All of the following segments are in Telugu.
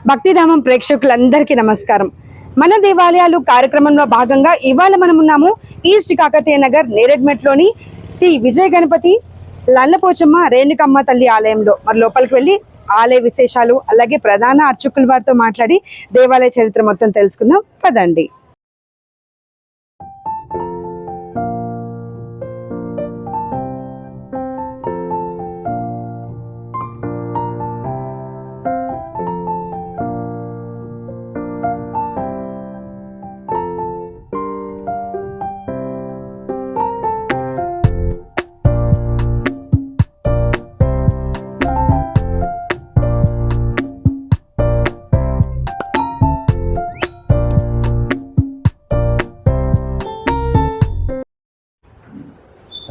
భక్తిధామం ప్రేక్షకులందరికీ నమస్కారం. మన దేవాలయాలు కార్యక్రమంలో భాగంగా ఇవాళ మనం ఉన్నాము ఈస్ట్ కాకతీయ నగర్ నేరెడ్మెట్లోని శ్రీ విజయ గణపతి లల్లపోచమ్మ రేణుకమ్మ తల్లి ఆలయంలో. మరి లోపలికి వెళ్ళి ఆలయ విశేషాలు అలాగే ప్రధాన అర్చకుల వారితో మాట్లాడి దేవాలయ చరిత్ర మొత్తం తెలుసుకుందాం పదండి.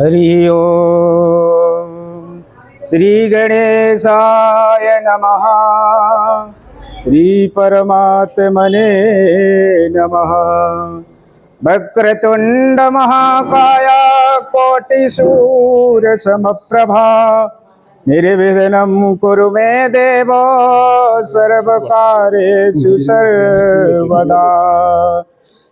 हरि ओम श्री गणेशाय नमः। श्री परमात्मने नमः। वक्रतुंड महाकाय कोटि सूर्य समप्रभा निर्विघ्नं कुरु मे देवो सर्वकार्येषु सर्वदा।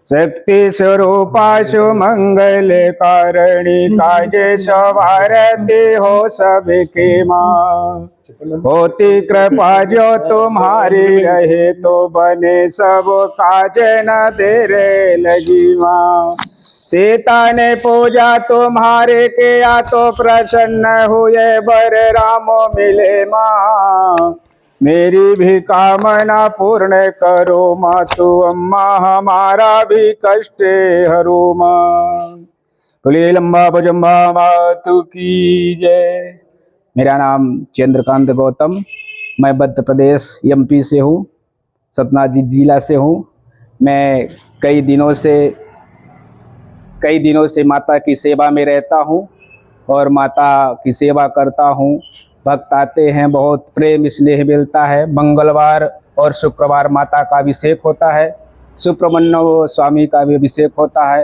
शक्ति स्वरूपाशु मंगल कारणी काजे सवारती हो सबकी माँ। होती कृपा जो तुम्हारी रहे तो बने सब काज न तेरे लगी माँ। सीता ने पूजा तुम्हारे किया तो प्रसन्न हुए बर राम मिले माँ। मेरी भी कामना पूर्ण करो माँ तू अम्मा हमारा भी कष्ट हरो माँ। बोलिए लंबा भुजम्बा मातु की जय। मेरा नाम चंद्रकांत गौतम, मैं मध्य प्रदेश एमपी से हूँ, सतना जिला से हूँ। मैं कई दिनों से माता की सेवा में रहता हूँ और माता की सेवा करता हूँ। भक्त आते हैं, बहुत प्रेम स्नेह मिलता है। मंगलवार और शुक्रवार माता का अभिषेक होता है, सुब्रह्मण्य स्वामी का भी अभिषेक होता है,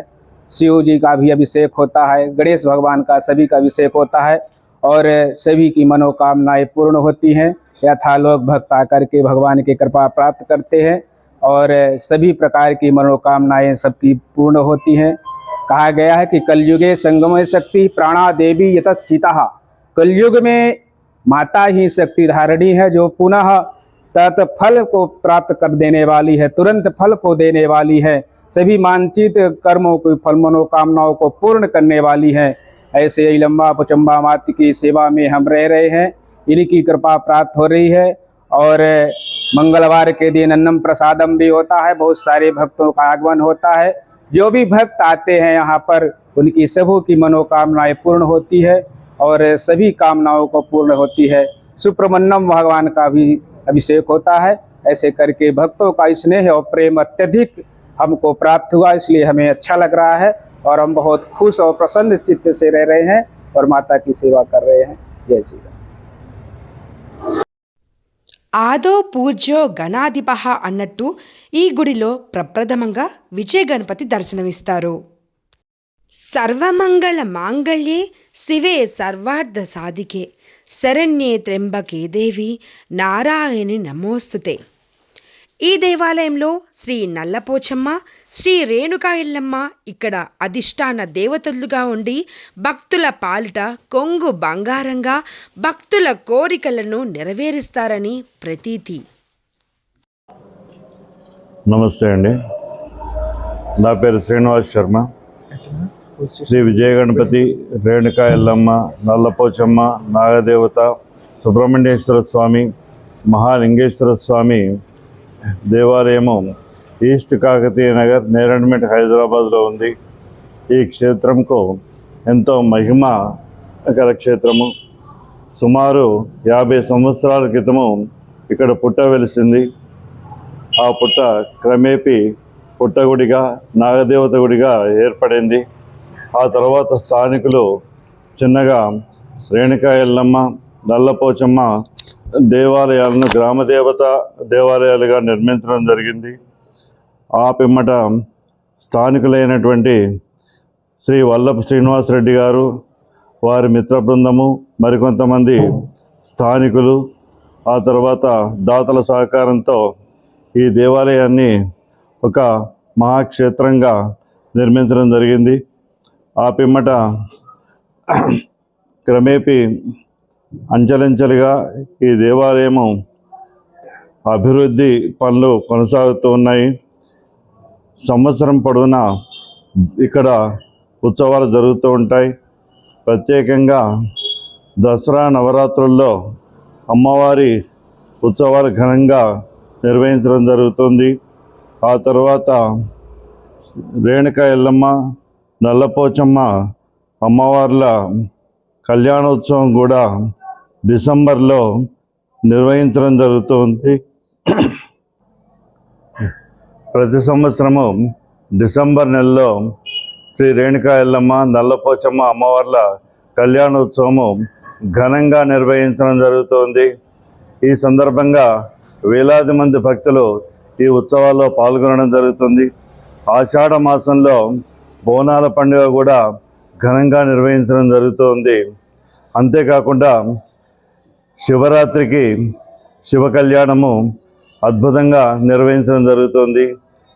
शिव जी का भी अभिषेक होता है, गणेश भगवान का सभी का अभिषेक होता है और सभी की मनोकामनाएं पूर्ण होती हैं। यथा लोग भक्त आकर के भगवान की कृपा प्राप्त करते हैं और सभी प्रकार की मनोकामनाएं सबकी पूर्ण होती हैं। कहा गया है कि कलयुगे संगम शक्ति प्राणा देवी यतचिता। कलयुग में माता ही शक्ति धारणी है जो पुनः तत्फल को प्राप्त कर देने वाली है, तुरंत फल को देने वाली है, सभी मानचित कर्मों को फल मनोकामनाओं को पूर्ण करने वाली है। ऐसे ही लंबा पुचम्बा माता की सेवा में हम रह रहे हैं, इनकी कृपा प्राप्त हो रही है। और मंगलवार के दिन अन्नम प्रसादम भी होता है, बहुत सारे भक्तों का आगमन होता है। जो भी भक्त आते हैं यहाँ पर उनकी सबों की मनोकामनाएं पूर्ण होती है और सभी कामनाओं को पूर्ण होती है। सुब्रह्मण्यम भगवान का भी अभिषेक होता है। ऐसे करके भक्तों का स्नेह और प्रेम अत्यधिक हमको प्राप्त हुआ, इसलिए हमें अच्छा लग रहा है और हम बहुत खुश और प्रसन्न चित्त से रह रहे हैं और माता की सेवा कर रहे हैं। जय श्री राम। ఆదో పూజ్యో గణాధిపః అన్నట్టు ఈ గుడిలో ప్రప్రథమంగా విజయ గణపతి దర్శనమిస్తారు. సర్వమంగళ మాంగళ్యే శివే సర్వార్థ సాధికే శరణ్యే త్ర్యంబకే దేవి నారాయణి నమోస్తుతే. ఈ దేవాలయంలో శ్రీ నల్లపోచమ్మ, శ్రీ రేణుకా ఎల్లమ్మ ఇక్కడ అధిష్టాన దేవతలుగా ఉండి భక్తుల పాలిట కొంగు బంగారంగా భక్తుల కోరికలను నెరవేరుస్తారని ప్రతీతి. నమస్తే అండి, నా పేరు శ్రీనివాస్ శర్మ. శ్రీ విజయ గణపతి, రేణుకా ఎల్లమ్మ, నల్లపోచమ్మ, నాగదేవత, సుబ్రహ్మణ్యేశ్వర స్వామి, మహాలింగేశ్వర స్వామి దేవాలయము ఈస్ట్ కాకతీయ నగర్ నేరెడ్మెట్ హైదరాబాద్లో ఉంది. ఈ క్షేత్రంకు ఎంతో మహిమ గల క్షేత్రము. సుమారు 50 సంవత్సరాల క్రితము ఇక్కడ పుట్ట వెలిసింది. ఆ పుట్ట క్రమేపీ పుట్టగుడిగా నాగదేవత గుడిగా ఏర్పడింది. ఆ తర్వాత స్థానికులు చిన్నగా రేణుకా ఎల్లమ్మ, నల్లపోచమ్మ దేవాలయాలను గ్రామదేవత దేవాలయాలుగా నిర్మించడం జరిగింది. ఆ పిమ్మట స్థానికులైనటువంటి శ్రీ వల్లభ శ్రీనివాసరెడ్డి గారు, వారి మిత్ర బృందము, మరికొంతమంది స్థానికులు, ఆ తర్వాత దాతల సహకారంతో ఈ దేవాలయాన్ని ఒక మహాక్షేత్రంగా నిర్మించడం జరిగింది. ఆ పిమ్మట క్రమేపీ అంచెలంచెలుగా ఈ దేవాలయము అభివృద్ధి పనులు కొనసాగుతూ ఉన్నాయి. సంవత్సరం పొడవునా ఇక్కడ ఉత్సవాలు జరుగుతూ ఉంటాయి. ప్రత్యేకంగా దసరా నవరాత్రుల్లో అమ్మవారి ఉత్సవాలు ఘనంగా నిర్వహించడం జరుగుతుంది. ఆ తర్వాత రేణుకా ఎల్లమ్మ, నల్లపోచమ్మ అమ్మవార్ల కళ్యాణోత్సవం కూడా డిసెంబర్లో నిర్వహించడం జరుగుతుంది. ప్రతి సంవత్సరము డిసెంబర్ నెలలో శ్రీ రేణుకా ఎల్లమ్మ, నల్లపోచమ్మ అమ్మవార్ల కళ్యాణోత్సవము ఘనంగా నిర్వహించడం జరుగుతుంది. ఈ సందర్భంగా వేలాది మంది భక్తులు ఈ ఉత్సవాల్లో పాల్గొనడం జరుగుతుంది. ఆషాఢ మాసంలో బోనాల పండుగ కూడా ఘనంగా నిర్వహించడం జరుగుతుంది. అంతేకాకుండా శివరాత్రికి శివ కళ్యాణము అద్భుతంగా నిర్వహించడం జరుగుతుంది.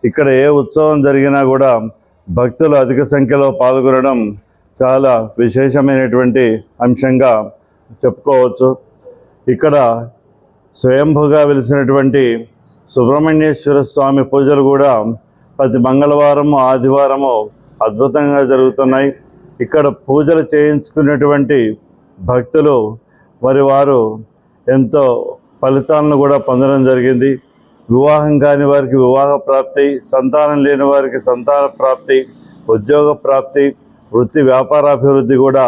ఇక్కడ ఏ ఉత్సవం జరిగినా కూడా భక్తులు అధిక సంఖ్యలో పాల్గొనడం చాలా విశేషమైనటువంటి అంశంగా చెప్పుకోవచ్చు. ఇక్కడ స్వయంభుగా వెలిసినటువంటి సుబ్రహ్మణ్యేశ్వర స్వామి పూజలు కూడా ప్రతి మంగళవారము, ఆదివారము అద్భుతంగా జరుగుతున్నాయి. ఇక్కడ పూజలు చేయించుకున్నటువంటి భక్తులు వారు ఎంతో ఫలితాలను కూడా పొందడం జరిగింది. వివాహం కాని వారికి వివాహ ప్రాప్తి, సంతానం లేని వారికి సంతాన ప్రాప్తి, ఉద్యోగ ప్రాప్తి, వృత్తి వ్యాపారాభివృద్ధి కూడా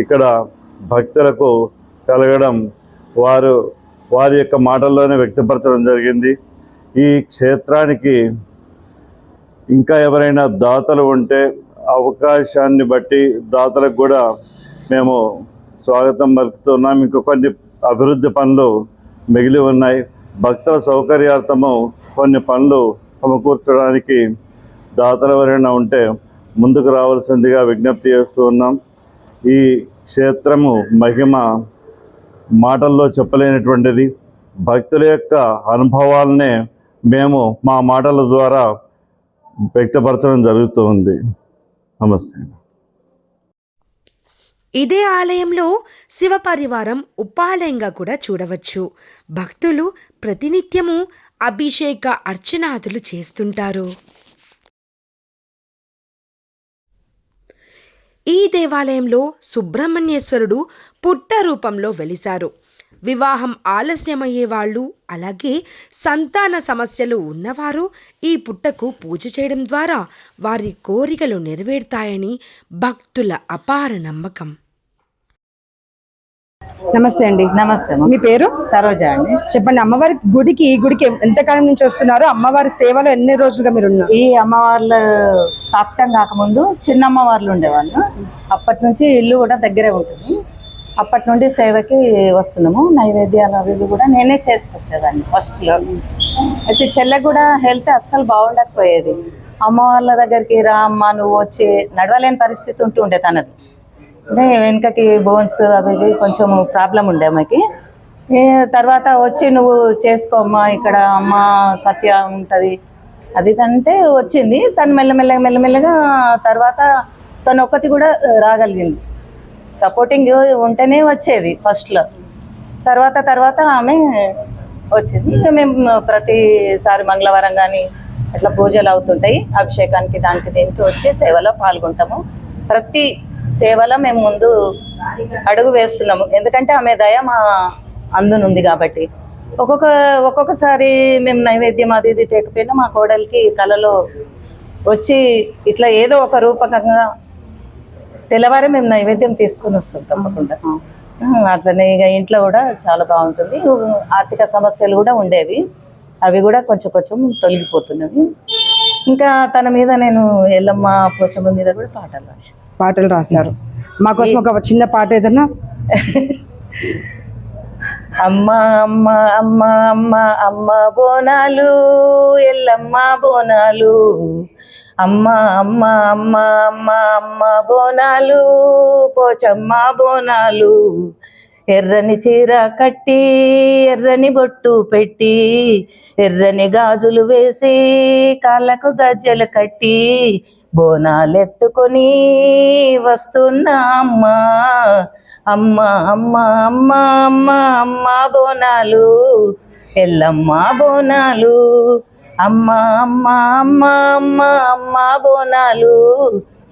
ఇక్కడ భక్తులకు కలగడం వారి యొక్క మాటల్లోనే వ్యక్తపరచడం జరిగింది. ఈ క్షేత్రానికి ఇంకా ఎవరైనా దాతలు ఉంటే అవకాశాన్ని బట్టి దాతలకు కూడా మేము స్వాగతం పలుకుతున్నాం. ఇంకా కొన్ని అభివృద్ధి పనులు మిగిలి ఉన్నాయి. భక్తుల సౌకర్యార్థము కొన్ని పనులు సమకూర్చడానికి దాతలు ఎవరైనా ఉంటే ముందుకు రావాల్సిందిగా విజ్ఞప్తి చేస్తూ ఉన్నాం. ఈ క్షేత్రము మహిమ మాటల్లో చెప్పలేనటువంటిది. భక్తుల యొక్క అనుభవాలనే మేము మా మాటల ద్వారా వ్యక్తపరచడం జరుగుతూ ఉంది. నమస్తే. ఇదే ఆలయంలో శివ పరివారం ఉపాలయంగా కూడా చూడవచ్చు. భక్తులు ప్రతినిత్యము అభిషేక అర్చనాదులు చేస్తుంటారు. ఈ దేవాలయంలో సుబ్రహ్మణ్యేశ్వరుడు పుట్ట రూపంలో వెలిశారు. వివాహం ఆలస్యమయ్యే వాళ్ళు, అలాగే సంతాన సమస్యలు ఉన్నవారు ఈ పుట్టకు పూజ చేయడం ద్వారా వారి కోరికలు నెరవేరుతాయని భక్తుల అపార నమ్మకం. నమస్తే అండి. నమస్తే మీ పేరు? సరోజ అండి. చెప్పండి, అమ్మవారి ఈ గుడికి ఎంతకాలం నుంచి వస్తున్నారు? అమ్మవారి సేవలో ఎన్ని రోజులుగా మీరు ఉన్నారు? ఈ అమ్మవార్లు స్థాపితం కాకముందు చిన్న అమ్మవార్లు ఉండేవాళ్ళు. అప్పటి నుంచి ఇల్లు కూడా దగ్గరే ఉంటుంది. అప్పటి నుండి సేవకి వస్తున్నాము. నైవేద్యాలు అవి కూడా నేనే చేసుకొచ్చేదాన్ని ఫస్ట్లో. అయితే చెల్లెకి కూడా హెల్త్ అస్సలు బాగుండకపోయేది. అమ్మవార్ల దగ్గరికి రా అమ్మ నువ్వు వచ్చి నడవలేని పరిస్థితి ఉండే తనది. అంటే వెనుకకి బోన్స్ అవి కొంచెం ప్రాబ్లం ఉండే అమ్మకి. తర్వాత వచ్చి నువ్వు చేసుకోమ్మా, ఇక్కడ అమ్మ సత్య ఉంటుంది అది అంటే వచ్చింది. తను మెల్లమెల్లగా తర్వాత తను ఒక్కటి కూడా రాగలిగింది. సపోర్టింగ్ ఉంటేనే వచ్చేది ఫస్ట్లో. తర్వాత ఆమె వచ్చింది. మేము ప్రతిసారి మంగళవారం కానీ అట్లా పూజలు అవుతుంటాయి. అభిషేకానికి దానికి దీనికి వచ్చి సేవలో పాల్గొంటాము. ప్రతి సేవలో మేము ముందు అడుగు వేస్తున్నాము. ఎందుకంటే ఆమె దయ మా అందునుంది కాబట్టి. ఒక్కొక్కసారి మేము నైవేద్యం అది ఇది తేకపోయినా మా కోడలికి కళలో వచ్చి ఇట్లా ఏదో ఒక రూపకంగా తెల్లవారే మేము నైవేద్యం తీసుకొని వస్తాం తప్పకుండా. అట్లనే ఇక ఇంట్లో కూడా చాలా బాగుంటుంది. ఆర్థిక సమస్యలు కూడా ఉండేవి, అవి కూడా కొంచెం తొలగిపోతున్నవి. ఇంకా తన మీద నేను ఎల్లమ్మ పోచమ్మ మీద కూడా పాటలు రాశారు. మాకోసం ఒక చిన్న పాట ఏదన్నా. అమ్మ అమ్మ అమ్మ అమ్మ అమ్మ బోనాలు, ఎల్లమ్మ బోనాలు, అమ్మ అమ్మ అమ్మ అమ్మ అమ్మ బోనాలు, పోచమ్మ బోనాలు, ఎర్రని చీర కట్టి ఎర్రని బొట్టు పెట్టి ఎర్రని గాజులు వేసి కాళ్ళకు గజ్జెలు కట్టి బోనాలెత్తుకొని వస్తున్నా అమ్మా అమ్మ అమ్మ అమ్మ అమ్మ అమ్మ బోనాలు ఎల్లమ్మ బోనాలు అమ్మ అమ్మ అమ్మ అమ్మ అమ్మ బోనాలు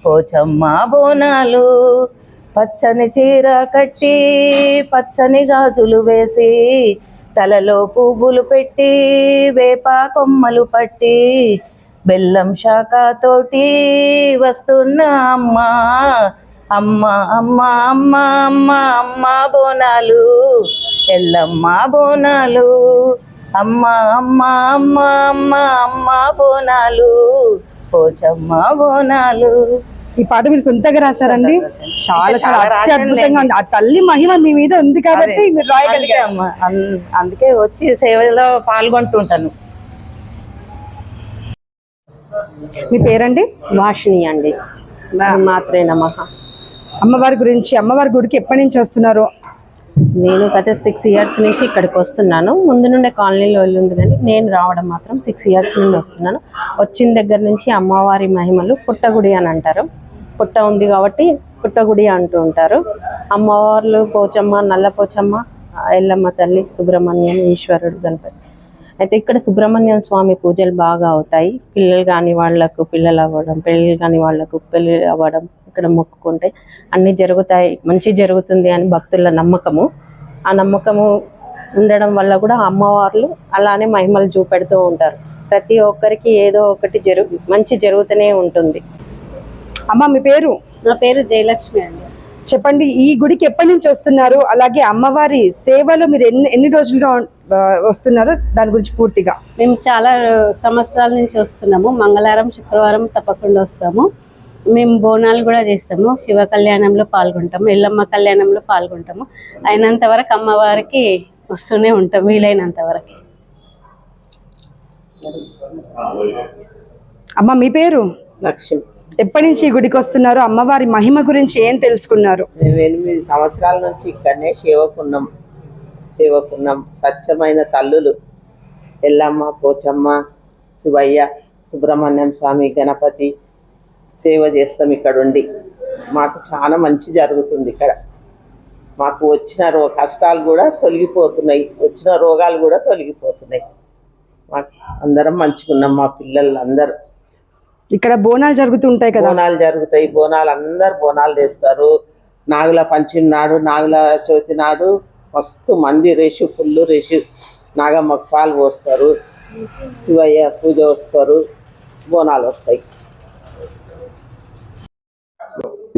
పోచమ్మ బోనాలు పచ్చని చీర కట్టి పచ్చని గాజులు వేసి తలలో పువ్వులు పెట్టి వేప కొమ్మలు పట్టి బెల్లం శాఖతోటి వస్తున్నా అమ్మా అమ్మ అమ్మ అమ్మ అమ్మ అమ్మ బోనాలు ఎల్లమ్మ బోనాలు అమ్మ అమ్మ అమ్మ అమ్మ అమ్మ బోనాలు పోచమ్మ బోనాలు. ఈ పాట మీరు సొంతంగా రాశారండి? చాలా చాలా అత్యద్భుతంగా ఉంది. ఆ తల్లి మహిమ మీ మీద ఉంది కాబట్టి మీరు రాయగలిగారు. అందుకే వచ్చి సేవలో పాల్గొంటుంటాను. మీ పేరండి? సుభాషిణి అండి. మాత్రే నమః. అమ్మవారి గురించి, అమ్మవారి గుడికి ఎప్పటి నుంచి వస్తున్నారు? నేను గత 6 years నుంచి ఇక్కడికి వస్తున్నాను. ముందు నుండే కాలనీలో ఉంది, కానీ నేను రావడం మాత్రం 6 years నుండి వస్తున్నాను. వచ్చిన దగ్గర నుంచి అమ్మవారి మహిమలు పుట్టగుడి అని అంటారు. పుట్ట ఉంది కాబట్టి పుట్టగుడి అంటూ ఉంటారు. అమ్మవార్లు పోచమ్మ, నల్ల పోచమ్మ, ఎల్లమ్మ తల్లి, సుబ్రహ్మణ్యం, ఈశ్వరుడు, గణపతి. అయితే ఇక్కడ సుబ్రహ్మణ్యం స్వామి పూజలు బాగా అవుతాయి. పిల్లలు కాని వాళ్లకు పిల్లలు అవ్వడం, పెళ్ళి కాని వాళ్లకు పెళ్ళి అవ్వడం, ఇక్కడ మొక్కుకుంటే అన్నీ జరుగుతాయి, మంచి జరుగుతుంది అని భక్తుల నమ్మకము. ఆ నమ్మకము ఉండడం వల్ల కూడా అమ్మవార్లు అలానే మహిమలు చూపెడుతూ ఉంటారు. ప్రతి ఒక్కరికి ఏదో ఒకటి మంచి జరుగుతూనే ఉంటుంది. అమ్మ మీ పేరు? నా పేరు జయలక్ష్మి అండి. చెప్పండి, ఈ గుడికి ఎప్పటి నుంచి వస్తున్నారు? అలాగే అమ్మవారి సేవలో మీరు ఎన్ని రోజులుగా వస్తున్నారు? దాని గురించి పూర్తిగా. మేము చాలా సంవత్సరాల నుంచి వస్తున్నాము. మంగళవారం, శుక్రవారం తప్పకుండా వస్తాము. మేము బోనాలు కూడా చేస్తాము. శివ కళ్యాణంలో పాల్గొంటాము, ఎల్లమ్మ కళ్యాణంలో పాల్గొంటాము. అయినంత వరకు అమ్మవారికి వస్తూనే ఉంటాం, వీలైనంత వరకు. అమ్మ మీ పేరు? లక్ష్మి. ఎప్పటి నుంచి ఈ గుడికి వస్తున్నారు? అమ్మవారి మహిమ గురించి ఏం తెలుసుకున్నారు? మేము 8 సంవత్సరాల నుంచి ఇక్కడనే సేవకున్నాం. స్వచ్ఛమైన తల్లులు ఎల్లమ్మ, పోచమ్మ, శివయ్య, సుబ్రహ్మణ్యం స్వామి, గణపతి సేవ చేస్తాం ఇక్కడ ఉండి. మాకు చాలా మంచి జరుగుతుంది ఇక్కడ. మాకు వచ్చిన కష్టాలు కూడా తొలగిపోతున్నాయి, వచ్చిన రోగాలు కూడా తొలగిపోతున్నాయి. మాకు అందరం మంచిగున్నాం. మా పిల్లలు అందరూ ఇక్కడ బోనాలు జరుగుతుంటాయి కదా? బోనాలు జరుగుతాయి. బోనాలు అందరు బోనాలు చేస్తారు. నాగుల పంచమి నాడు, నాగుల చవితి నాడు మస్తు మంది ఫుల్ రేషు నాగమ్మకు పాలు పోస్తారు, శివయ్య పూజ వస్తారు, బోనాలు వస్తాయి.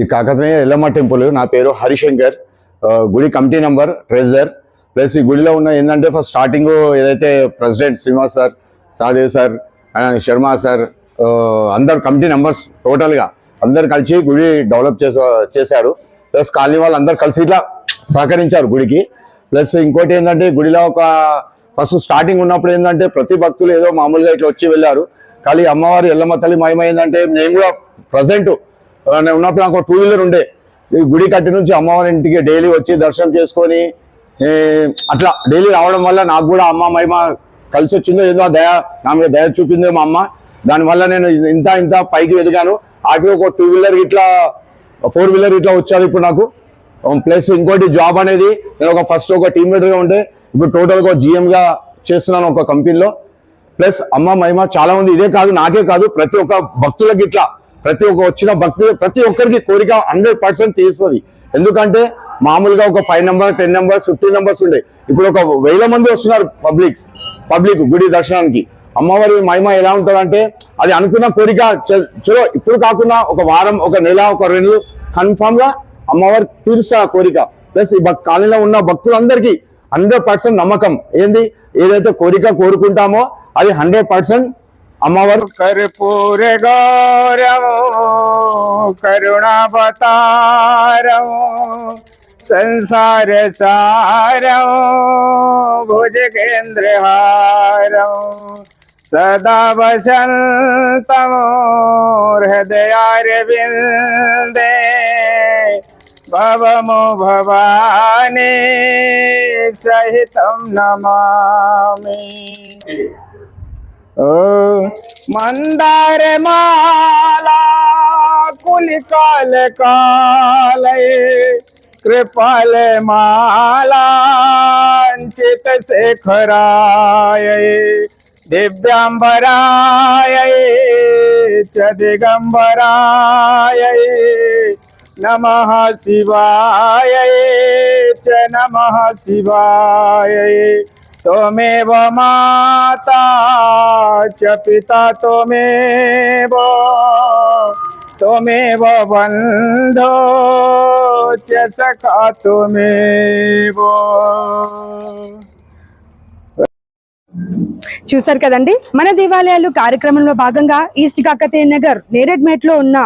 ఈ కాకతీయ ఎల్లమ్మ టెంపుల్. నా పేరు హరిశంకర్, గుడి కమిటీ నంబర్, ట్రెజరర్. ప్లస్ ఈ గుడిలో ఉన్న ఏంటంటే ఫస్ట్ స్టార్టింగ్ ఏదైతే president Srinivas sir, Sadev sir, Sharma sir, అందరు కమిటీ మెంబర్స్ టోటల్గా అందరు కలిసి గుడి డెవలప్ చేశారు. ప్లస్ కాలనీ వాళ్ళు అందరు కలిసి ఇట్లా సహకరించారు గుడికి. ప్లస్ ఇంకోటి ఏంటంటే గుడిలో ఒక ఫస్ట్ స్టార్టింగ్ ఉన్నప్పుడు ఏంటంటే ప్రతి భక్తులు ఏదో మామూలుగా ఇట్లా వచ్చి వెళ్ళారు. కానీ అమ్మవారి ఎల్లమ్మ తల్లి మహిమ ఏంటంటే నేను కూడా ప్రజెంట్ ఉన్నప్పుడు నాకు 2 wheeler ఉండే. ఈ గుడి కట్టి నుంచి అమ్మవారి ఇంటికి డైలీ వచ్చి దర్శనం చేసుకొని అట్లా డైలీ రావడం వల్ల నాకు కూడా అమ్మ మహిమ కలిసి వచ్చిందో ఏదో నా మీద దయ చూపిందో మా అమ్మ. దానివల్ల నేను ఇంత పైకి ఎదిగాను. ఆఖరి ఒక 2 wheeler ఇట్లా 4 wheeler ఇట్లా వచ్చారు ఇప్పుడు నాకు. ప్లస్ ఇంకోటి జాబ్ అనేది నేను ఫస్ట్ ఒక టీమ్ లీడర్గా ఉంటే ఇప్పుడు టోటల్గా GM-గా చేస్తున్నాను ఒక కంపెనీలో. ప్లస్ అమ్మ మహిమ చాలా ఉంది. ఇదే కాదు, నాకే కాదు, ప్రతి ఒక్క భక్తులకి ఇట్లా ప్రతి ఒక్క వచ్చిన భక్తులు ప్రతి ఒక్కరికి కోరిక 100% తీరుస్తుంది. ఎందుకంటే మామూలుగా ఒక 5 numbers, 10 numbers, 15 numbers ఉండే, ఇప్పుడు ఒక 1000 మంది వస్తున్నారు పబ్లిక్ గుడి దర్శనానికి. అమ్మవారి మహిమ ఎలా ఉంటుందంటే అది అనుకున్న కోరిక చలో ఇప్పుడు కాకుండా ఒక వారం, ఒక నెల, ఒక 2 నెలలు కన్ఫామ్ గా అమ్మవారి తీరుస్తా కోరిక. ప్లస్ ఈ కాలనీలో ఉన్న భక్తులందరికీ 100% నమ్మకం ఏంది, ఏదైతే కోరిక కోరుకుంటామో అది 100% అమ్మవారు. कर्पूर गौरव करुणावतारं संसार सारं भुजगेन्द्रहारं सदा वसन्तं हृदयारविन्दे भवमो भवानी सहितं नमामि। ओ मंदार माला कुलिकाल कालये कृपाल मालांचित शेखराय दिव्यांबराय च दिगंबराय नमः शिवाय च नमः शिवाय। त्वमेव माता च पिता त्वमेव त्वमेव बन्धो च सखा त्वमेव। చూసారు కదండి, మన దేవాలయాలు కార్యక్రమంలో భాగంగా ఈస్ట్ కాకతీయ నగర్ నేరేడ్మెట్ లో ఉన్న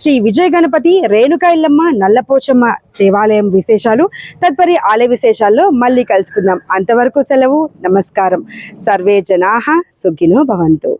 శ్రీ విజయ గణపతి రేణుకా ఎల్లమ్మ నల్లపోచమ్మ దేవాలయం విశేషాలు, తదుపరి ఆలయ విశేషాల్లో మళ్ళీ కలుసుకుందాం. అంతవరకు సెలవు, నమస్కారం. సర్వే జనాః సుఖినో భవంతు.